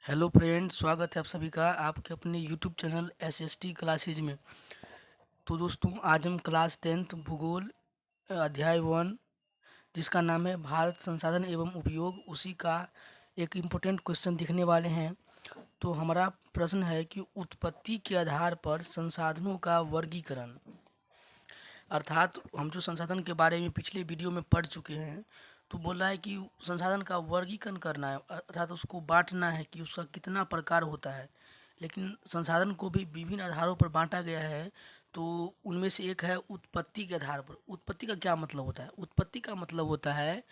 Hello friend, स्वागत है आप सभी का आपके अपने यूट्यूब चैनल एसएसटी क्लासेज में। तो दोस्तों, आज हम क्लास 10th भूगोल अध्याय 1 जिसका नाम है भारत संसाधन एवं उपयोग, उसी का एक इम्पोर्टेंट क्वेश्चन दिखने वाले हैं। तो हमारा प्रश्न है कि उत्पत्ति के आधार पर संसाधनों का वर्गीकरण। अर्थात हम जो संसाधन के बारे में पिछले वीडियो में पढ़ चुके हैं, तो बोल रहा है कि संसाधन का वर्गीकरण करना है, अर्थात उसको बांटना है कि उसका कितना प्रकार होता है। लेकिन संसाधन को भी विभिन्न आधारों पर बांटा गया है। तो उनमें से एक है उत्पत्ति के आधार पर। उत्पत्ति का क्या मतलब होता है? उत्पत्ति का मतलब होता है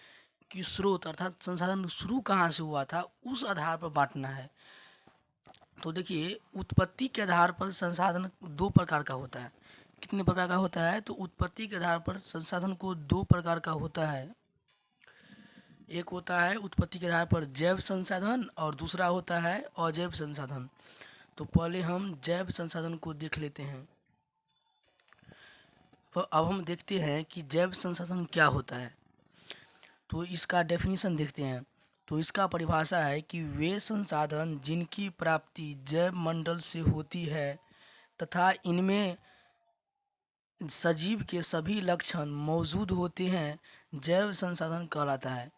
कि स्रोत, अर्थात संसाधन शुरू कहाँ से हुआ था, उस आधार पर बांटना है। तो देखिए, उत्पत्ति के आधार पर संसाधन दो प्रकार का होता है। कितने प्रकार का होता है? तो उत्पत्ति के आधार पर संसाधन को दो प्रकार का होता है। एक होता है उत्पत्ति के आधार पर जैव संसाधन और दूसरा होता है अजैव संसाधन। तो पहले हम जैव संसाधन को देख लेते हैं। तो अब हम देखते हैं कि जैव संसाधन क्या होता है। तो इसका डेफिनेशन देखते हैं। तो इसका परिभाषा है कि वे संसाधन जिनकी प्राप्ति जैव मंडल से होती है तथा इनमें सजीव के सभी लक्षण मौजूद होते हैं, जैव संसाधन कहलाता है।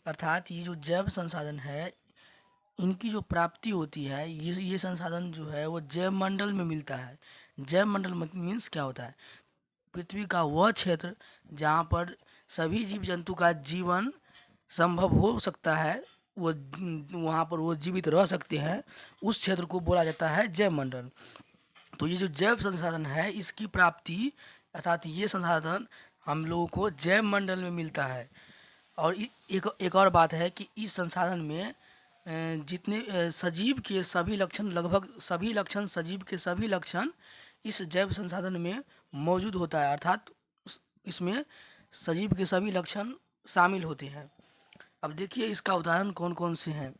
अर्थात ये जो जैव संसाधन है, इनकी जो प्राप्ति होती है, ये संसाधन जो है वो जैव मंडल में मिलता है। जैव मंडल मीन्स क्या होता है? पृथ्वी का वह क्षेत्र जहाँ पर सभी जीव जंतु का जीवन संभव हो सकता है, वो वहाँ पर वो जीवित रह सकते हैं, उस क्षेत्र को बोला जाता है जैव मंडल। तो ये जो जैव संसाधन है, इसकी प्राप्ति अर्थात ये संसाधन हम लोगों को जैव मंडल में मिलता है। और एक और बात है कि इस संसाधन में जितने सजीव के सभी लक्षण, लगभग सभी लक्षण, सजीव के सभी लक्षण इस जैव संसाधन में मौजूद होता है। अर्थात इसमें सजीव के सभी लक्षण शामिल होते हैं। अब देखिए इसका उदाहरण कौन कौन से हैं।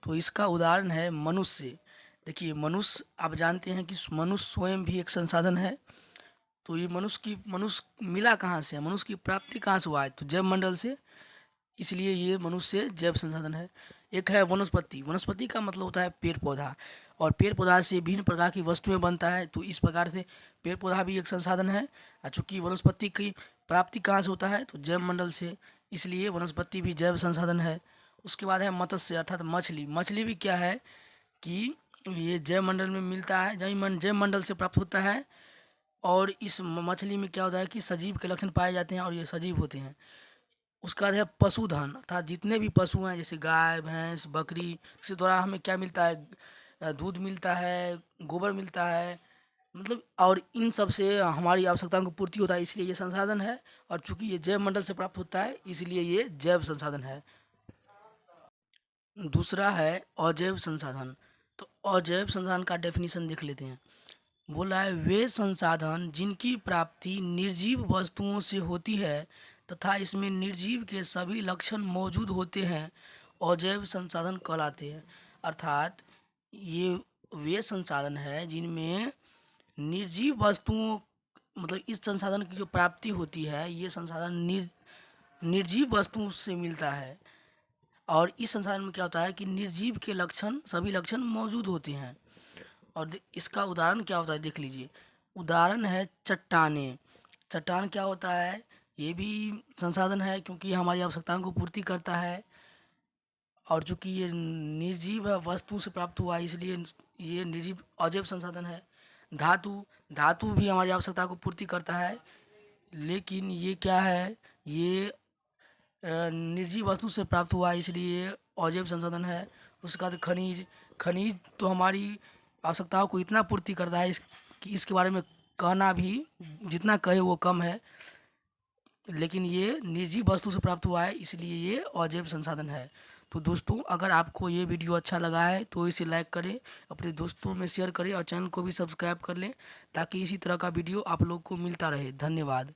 तो इसका उदाहरण है मनुष्य। देखिए, मनुष्य, आप जानते हैं कि मनुष्य स्वयं भी एक संसाधन है। तो ये मनुष्य मिला कहाँ से है? मनुष्य की प्राप्ति कहाँ से हुआ है? तो जैव मंडल से। इसलिए ये मनुष्य जैव संसाधन है। एक है वनस्पति। वनस्पति का मतलब होता है पेड़ पौधा, और पेड़ पौधा से विभिन्न प्रकार की वस्तुएं बनता है। तो इस प्रकार से पेड़ पौधा भी एक संसाधन है। और चूँकि वनस्पति की प्राप्ति कहाँ से होता है? तो जैव मंडल से, इसलिए वनस्पति भी जैव संसाधन है। उसके बाद है मत्स्य, अर्थात मछली। मछली भी क्या है कि ये जैव मंडल में मिलता है, जैव मंडल से प्राप्त होता है। और इस मछली में क्या होता है कि सजीव के लक्षण पाए जाते हैं और ये सजीव होते हैं। उसका है पशुधन, अर्थात जितने भी पशु हैं, जैसे गाय, भैंस, बकरी, इसके द्वारा हमें क्या मिलता है? दूध मिलता है, गोबर मिलता है, मतलब, और इन सब से हमारी आवश्यकताओं की पूर्ति होता है, इसलिए ये संसाधन है। और चूंकि ये जैव मंडल से प्राप्त होता है, इसलिए ये जैव संसाधन है। दूसरा है अजैव संसाधन। तो अजैव संसाधन का डेफिनेशन देख लेते हैं। बोला है वे संसाधन जिनकी प्राप्ति निर्जीव वस्तुओं से होती है तथा इसमें निर्जीव के सभी लक्षण मौजूद होते हैं, अजैव संसाधन कहलाते हैं। अर्थात ये वे संसाधन है जिनमें निर्जीव वस्तुओं, मतलब इस संसाधन की जो प्राप्ति होती है, ये संसाधन निर्जीव वस्तुओं से मिलता है। और इस संसाधन में क्या होता है कि निर्जीव के लक्षण, सभी लक्षण मौजूद होते हैं। और इसका उदाहरण क्या होता है देख लीजिए। उदाहरण है चट्टाने। चट्टान क्या होता है? ये भी संसाधन है, क्योंकि हमारी आवश्यकताओं को पूर्ति करता है। और चूंकि ये निर्जीव वस्तु से प्राप्त हुआ है, इसलिए ये निर्जीव अजैव संसाधन है। धातु। धातु भी हमारी आवश्यकता को पूर्ति करता है, लेकिन ये क्या है? ये निर्जीव वस्तु से प्राप्त हुआ है, इसलिए अजैव संसाधन है। उसके बाद खनिज। खनिज तो हमारी आवश्यकताओं को इतना पूर्ति करता है कि इसके बारे में कहना भी, जितना कहे वो कम है, लेकिन ये निर्जीव वस्तु से प्राप्त हुआ है, इसलिए ये अजैव संसाधन है। तो दोस्तों, अगर आपको ये वीडियो अच्छा लगा है तो इसे लाइक करें, अपने दोस्तों में शेयर करें और चैनल को भी सब्सक्राइब कर लें, ताकि इसी तरह का वीडियो आप लोग को मिलता रहे। धन्यवाद।